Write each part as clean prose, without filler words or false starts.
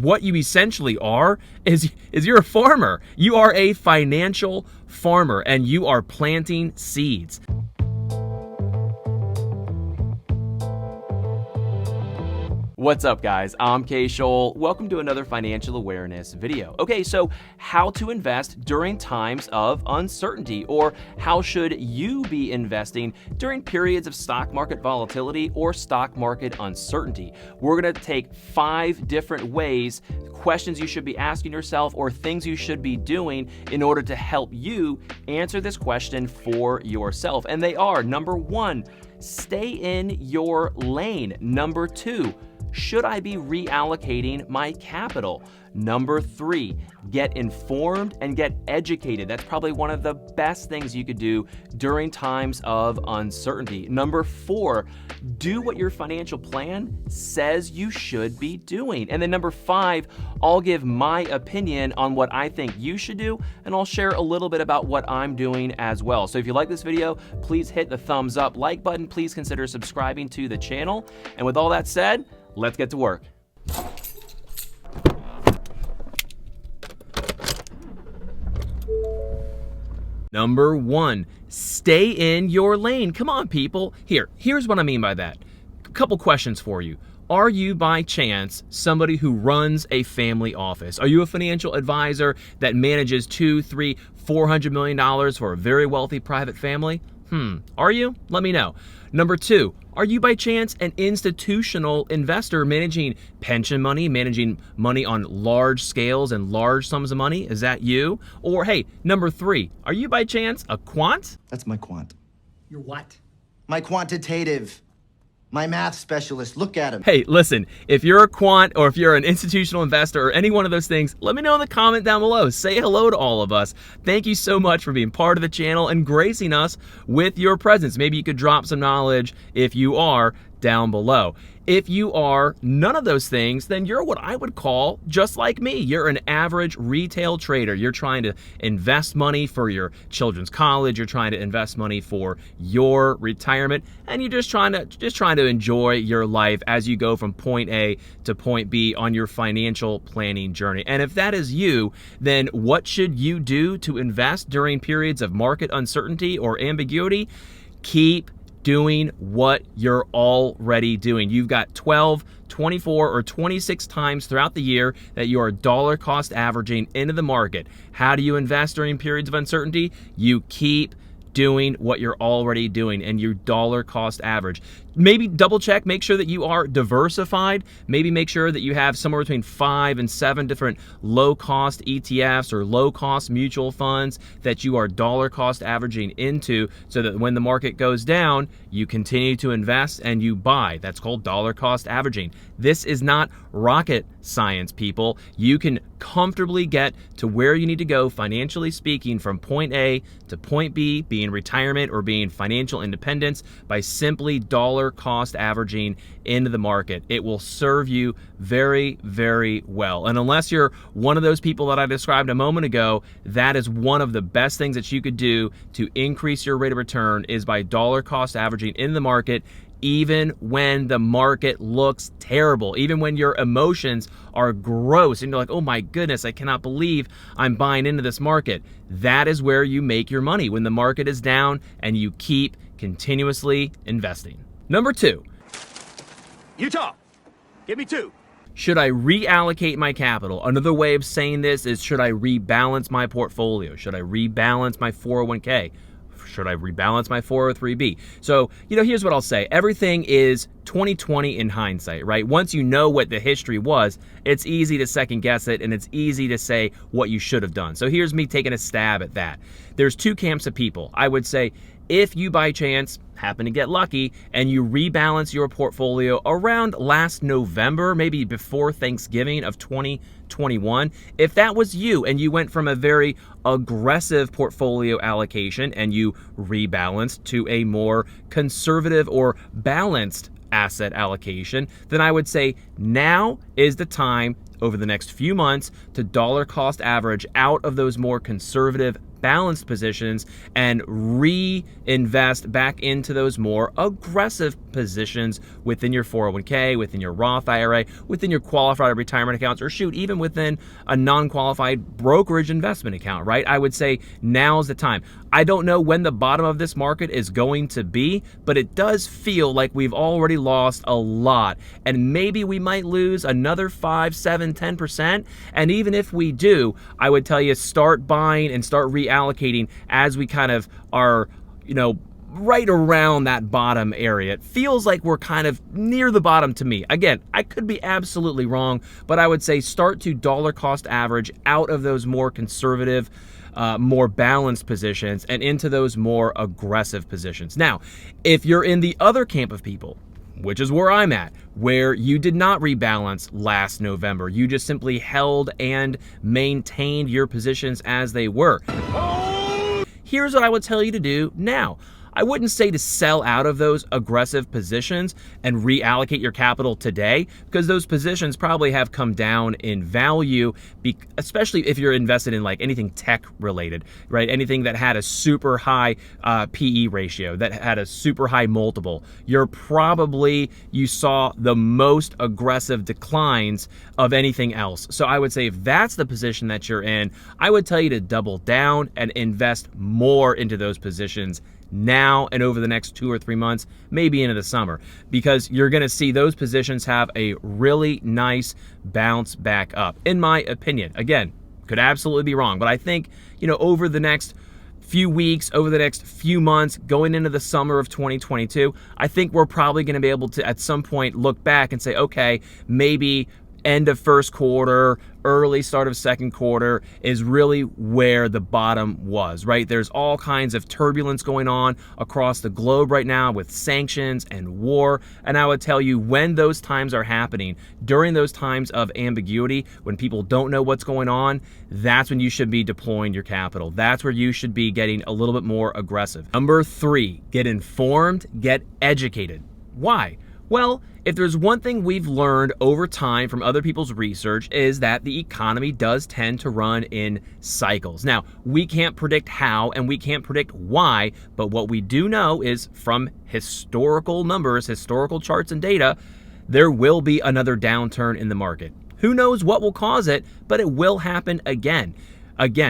What you essentially are is you're a farmer. You are a financial farmer and you are planting seeds. What's up, guys? I'm Kay Scholl. Welcome to another financial awareness video. Okay, so how to invest during times of uncertainty, or how should you be investing during periods of stock market volatility or stock market uncertainty? We're going to take 5 different ways, questions you should be asking yourself or things you should be doing in order to help you answer this question for yourself. And they are: number 1, stay in your lane. Number 2, should I be reallocating my capital? Number 3, get informed and get educated. That's probably one of the best things you could do during times of uncertainty. Number 4, do what your financial plan says you should be doing. And then number 5, I'll give my opinion on what I think you should do, and I'll share a little bit about what I'm doing as well. So if you like this video, please hit the thumbs up, like button. Please consider subscribing to the channel. And with all that said, let's get to work. Number 1, stay in your lane. Come on, people. Here's what I mean by that. A couple questions for you. Are you by chance somebody who runs a family office? Are you a financial advisor that manages $200, $300, $400 million for a very wealthy private family? Are you? Let me know. Number 2, are you by chance an institutional investor managing pension money, managing money on large scales and large sums of money? Is that you? Or hey, number 3, are you by chance a quant? That's my quant. Your what? My quantitative. My math specialist. Look at him. Hey, listen, if you're a quant or if you're an institutional investor or any one of those things, let me know in the comment down below. Say hello to all of us. Thank you so much for being part of the channel and gracing us with your presence. Maybe you could drop some knowledge if you are down below. If you are none of those things, then you're what I would call just like me. You're an average retail trader. You're trying to invest money for your children's college. You're trying to invest money for your retirement, and you're just trying to enjoy your life as you go from point A to point B on your financial planning journey. And if that is you, then what should you do to invest during periods of market uncertainty or ambiguity? Keep doing what you're already doing. You've got 12, 24, or 26 times throughout the year that you are dollar cost averaging into the market. How do you invest during periods of uncertainty? You keep doing what you're already doing and you dollar cost average. Maybe double check, make sure that you are diversified. Maybe make sure that you have somewhere between 5 and 7 different low cost ETFs or low cost mutual funds that you are dollar cost averaging into, so that when the market goes down, you continue to invest and you buy. That's called dollar cost averaging. This is not rocket science, people. You can comfortably get to where you need to go financially speaking from point A to point B, being retirement or being financial independence, by simply dollar cost averaging into the market. It will serve you very, very well. And unless you're one of those people that I described a moment ago, that is one of the best things that you could do to increase your rate of return, is by dollar cost averaging in the market, even when the market looks terrible, even when your emotions are gross and you're like, oh my goodness, I cannot believe I'm buying into this market. That is where you make your money, when the market is down and you keep continuously investing. Number 2. Utah, give me 2. Should I reallocate my capital? Another way of saying this is, should I rebalance my portfolio? Should I rebalance my 401k? Should I rebalance my 403b? So, here's what I'll say. Everything is 2020 in hindsight, right? Once you know what the history was, it's easy to second guess it, and it's easy to say what you should have done. So here's me taking a stab at that. There's 2 camps of people. I would say, if you by chance happen to get lucky and you rebalance your portfolio around last November, maybe before Thanksgiving of 2021, if that was you and you went from a very aggressive portfolio allocation and you rebalanced to a more conservative or balanced asset allocation, then I would say now is the time over the next few months to dollar cost average out of those more conservative balanced positions and reinvest back into those more aggressive positions within your 401k, within your Roth IRA, within your qualified retirement accounts, or shoot, even within a non-qualified brokerage investment account, right? I would say now's the time. I don't know when the bottom of this market is going to be, but it does feel like we've already lost a lot, and maybe we might lose another 5, 7, 10%. And even if we do, I would tell you, start buying and start reallocating as we kind of are, right around that bottom area. It feels like we're kind of near the bottom to me. Again, I could be absolutely wrong, but I would say start to dollar cost average out of those more conservative, more balanced positions and into those more aggressive positions. Now, if you're in the other camp of people, which is where I'm at, where you did not rebalance last November, you just simply held and maintained your positions as they were, here's what I would tell you to do now. I wouldn't say to sell out of those aggressive positions and reallocate your capital today, because those positions probably have come down in value, especially if you're invested in like anything tech related, right? Anything that had a super high PE ratio, that had a super high multiple. You saw the most aggressive declines of anything else. So I would say if that's the position that you're in, I would tell you to double down and invest more into those positions now and over the next 2 or 3 months, maybe into the summer, because you're going to see those positions have a really nice bounce back up, in my opinion. Again, could absolutely be wrong, but I think, over the next few weeks, over the next few months, going into the summer of 2022, I think we're probably going to be able to at some point look back and say, okay, maybe end of first quarter, early start of second quarter is really where the bottom was, right? There's all kinds of turbulence going on across the globe right now with sanctions and war. And I would tell you, when those times are happening, during those times of ambiguity, when people don't know what's going on, that's when you should be deploying your capital. That's where you should be getting a little bit more aggressive. Number 3, get informed, get educated. Why? Well, if there's one thing we've learned over time from other people's research, is that the economy does tend to run in cycles. Now, we can't predict how and we can't predict why, but what we do know is from historical numbers, historical charts and data, there will be another downturn in the market. Who knows what will cause it, but it will happen again.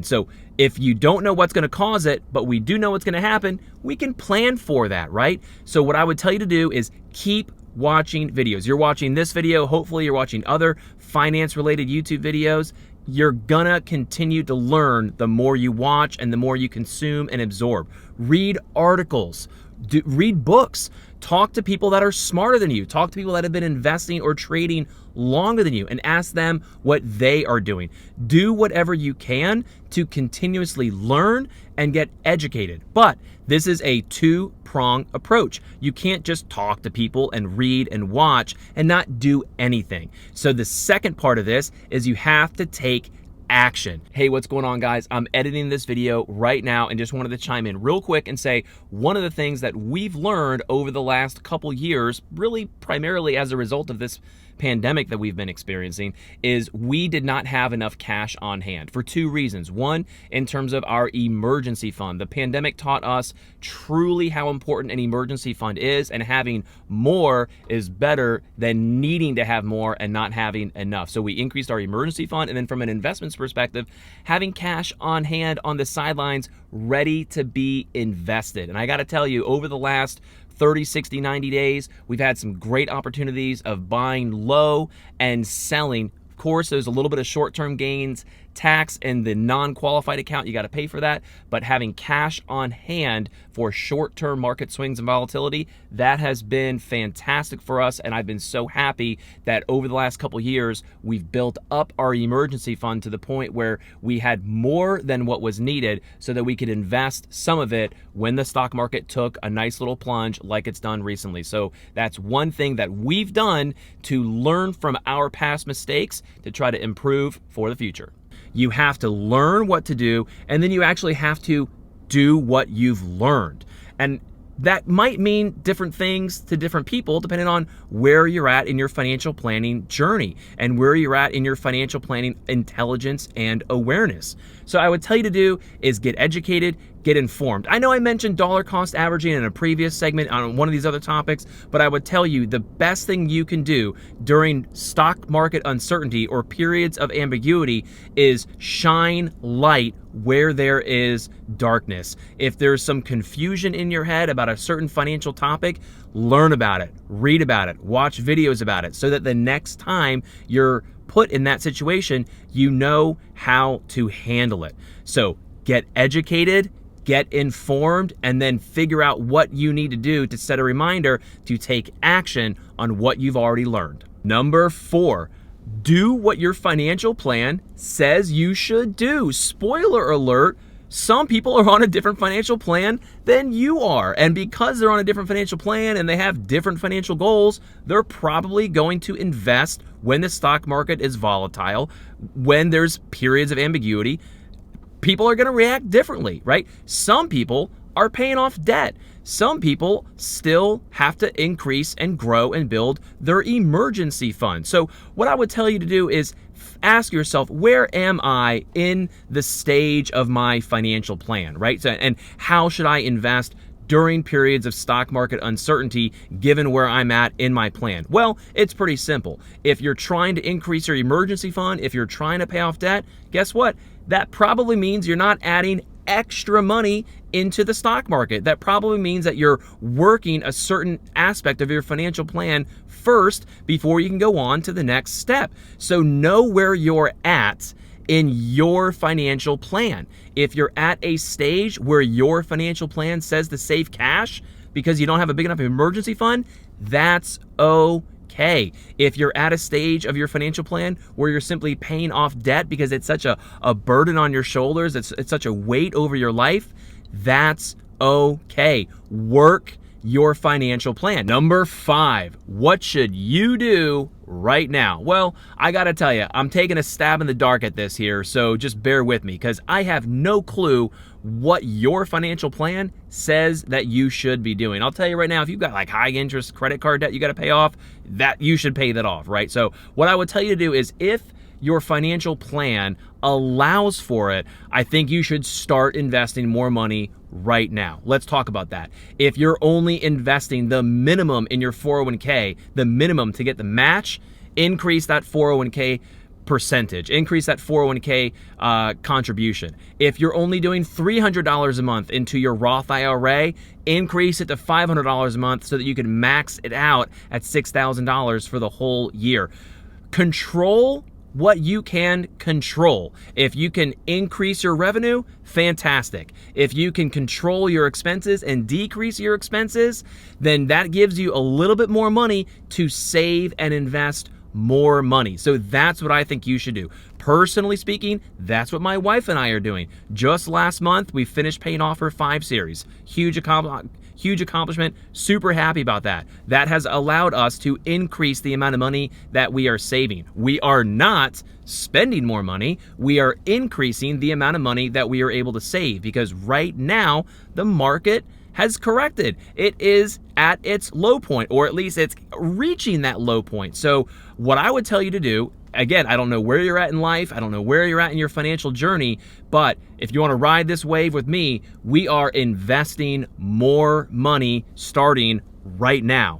So if you don't know what's going to cause it, but we do know what's going to happen, we can plan for that, right? So what I would tell you to do is keep watching videos. You're watching this video, hopefully you're watching other finance-related YouTube videos. You're gonna continue to learn the more you watch and the more you consume and absorb. Read articles, read books, talk to people that are smarter than you, talk to people that have been investing or trading longer than you, and ask them what they are doing. Do whatever you can to continuously learn and get educated. But this is a two-pronged approach. You can't just talk to people and read and watch and not do anything. So the second part of this is you have to take action. Hey, what's going on, guys? I'm editing this video right now and just wanted to chime in real quick and say one of the things that we've learned over the last couple years, really primarily as a result of this pandemic that we've been experiencing, is we did not have enough cash on hand for 2 reasons. One, in terms of our emergency fund. The pandemic taught us truly how important an emergency fund is, and having more is better than needing to have more and not having enough. So we increased our emergency fund, and then from an investments perspective, having cash on hand on the sidelines ready to be invested. And I got to tell you, over the last 30, 60, 90 days, we've had some great opportunities of buying low and selling. Of course, there's a little bit of short-term gains, tax, and the non-qualified account, you got to pay for that. But having cash on hand for short-term market swings and volatility, that has been fantastic for us. And I've been so happy that over the last couple years, we've built up our emergency fund to the point where we had more than what was needed so that we could invest some of it when the stock market took a nice little plunge like it's done recently. So that's one thing that we've done to learn from our past mistakes to try to improve for the future. You have to learn what to do, and then you actually have to do what you've learned. And that might mean different things to different people depending on where you're at in your financial planning journey and where you're at in your financial planning intelligence and awareness. So I would tell you to do is get educated, get informed. I know I mentioned dollar cost averaging in a previous segment on one of these other topics, but I would tell you the best thing you can do during stock market uncertainty or periods of ambiguity is shine light where there is darkness. If there's some confusion in your head about a certain financial topic, learn about it, read about it, watch videos about it, so that the next time you're put in that situation, you know how to handle it. So get educated, get informed, and then figure out what you need to do to set a reminder to take action on what you've already learned. Number 4, do what your financial plan says you should do. Spoiler alert, some people are on a different financial plan than you are. And because they're on a different financial plan and they have different financial goals, they're probably going to invest when the stock market is volatile, when there's periods of ambiguity. People are going to react differently, right? Some people are paying off debt. Some people still have to increase and grow and build their emergency fund. So what I would tell you to do is ask yourself, where am I in the stage of my financial plan, right? So, and how should I invest during periods of stock market uncertainty, given where I'm at in my plan? Well, it's pretty simple. If you're trying to increase your emergency fund, if you're trying to pay off debt, guess what? That probably means you're not adding extra money into the stock market. That probably means that you're working a certain aspect of your financial plan first before you can go on to the next step. So know where you're at in your financial plan. If you're at a stage where your financial plan says to save cash because you don't have a big enough emergency fund, that's okay. If you're at a stage of your financial plan where you're simply paying off debt because it's such a burden on your shoulders, it's such a weight over your life, that's okay. Work your financial plan. Number 5, what should you do right now? Well, I gotta tell you, I'm taking a stab in the dark at this here, so just bear with me because I have no clue what your financial plan says that you should be doing. I'll tell you right now, if you've got like high interest credit card debt you gotta pay off, that you should pay that off, right? So what I would tell you to do is, if your financial plan allows for it, I think you should start investing more money right now. Let's talk about that. If you're only investing the minimum in your 401k, the minimum to get the match, increase that 401k percentage, increase that 401k contribution. If you're only doing $300 a month into your Roth IRA, increase it to $500 a month so that you can max it out at $6,000 for the whole year. Control what you can control. If you can increase your revenue, fantastic. If you can control your expenses and decrease your expenses, then that gives you a little bit more money to save and invest more money. So that's what I think you should do. Personally speaking, that's what my wife and I are doing. Just last month, we finished paying off her 5 Series. Huge accomplishment. Super happy about that. That has allowed us to increase the amount of money that we are saving. We are not spending more money. We are increasing the amount of money that we are able to save, because right now the market has corrected. It is at its low point, or at least it's reaching that low point. So what I would tell you to do, again, I don't know where you're at in life, I don't know where you're at in your financial journey, but if you want to ride this wave with me, we are investing more money starting right now.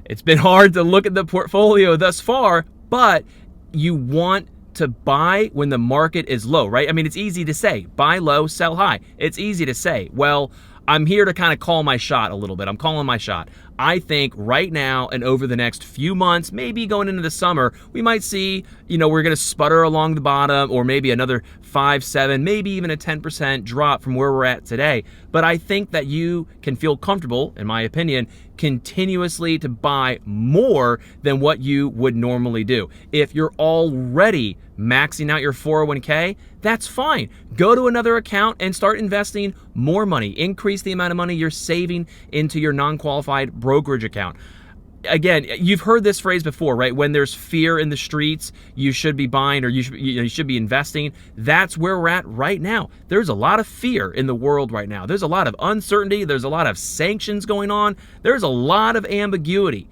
It's been hard to look at the portfolio thus far, but you want to buy when the market is low, right? I mean, it's easy to say, buy low, sell high. It's easy to say. Well, I'm here to kind of call my shot a little bit. I'm calling my shot. I think right now and over the next few months, maybe going into the summer, we might see, we're going to sputter along the bottom, or maybe another 5, 7, maybe even a 10% drop from where we're at today. But I think that you can feel comfortable, in my opinion, continuously to buy more than what you would normally do. If you're already maxing out your 401k, that's fine. Go to another account and start investing more money. Increase the amount of money you're saving into your non-qualified brokerage account. again, you've heard this phrase before, right? When there's fear in the streets, you should be buying, or you should be investing. That's where we're at right now. There's a lot of fear in the world right now. There's a lot of uncertainty. There's a lot of sanctions going on. There's a lot of ambiguity.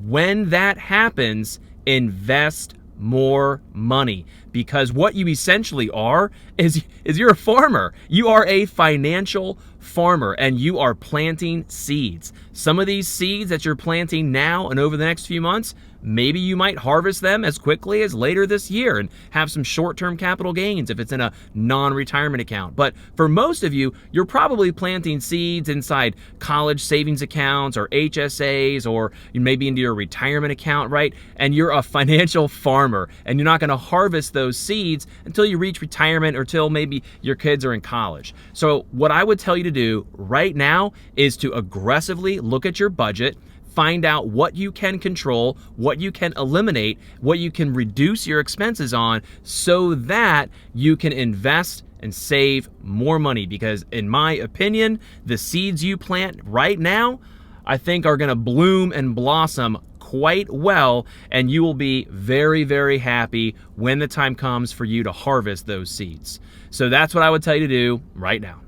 When that happens, invest more money, because what you essentially are is you're a farmer. You are a financial farmer, and you are planting seeds. Some of these seeds that you're planting now and over the next few months, maybe you might harvest them as quickly as later this year and have some short-term capital gains if it's in a non-retirement account. But for most of you, you're probably planting seeds inside college savings accounts or HSAs, or maybe into your retirement account, right? And you're a financial farmer, and you're not going to harvest those seeds until you reach retirement or till maybe your kids are in college. So what I would tell you to do right now is to aggressively look at your budget, find out what you can control, what you can eliminate, what you can reduce your expenses on, so that you can invest and save more money. Because in my opinion, the seeds you plant right now, I think are going to bloom and blossom quite well, and you will be very, very happy when the time comes for you to harvest those seeds. So that's what I would tell you to do right now.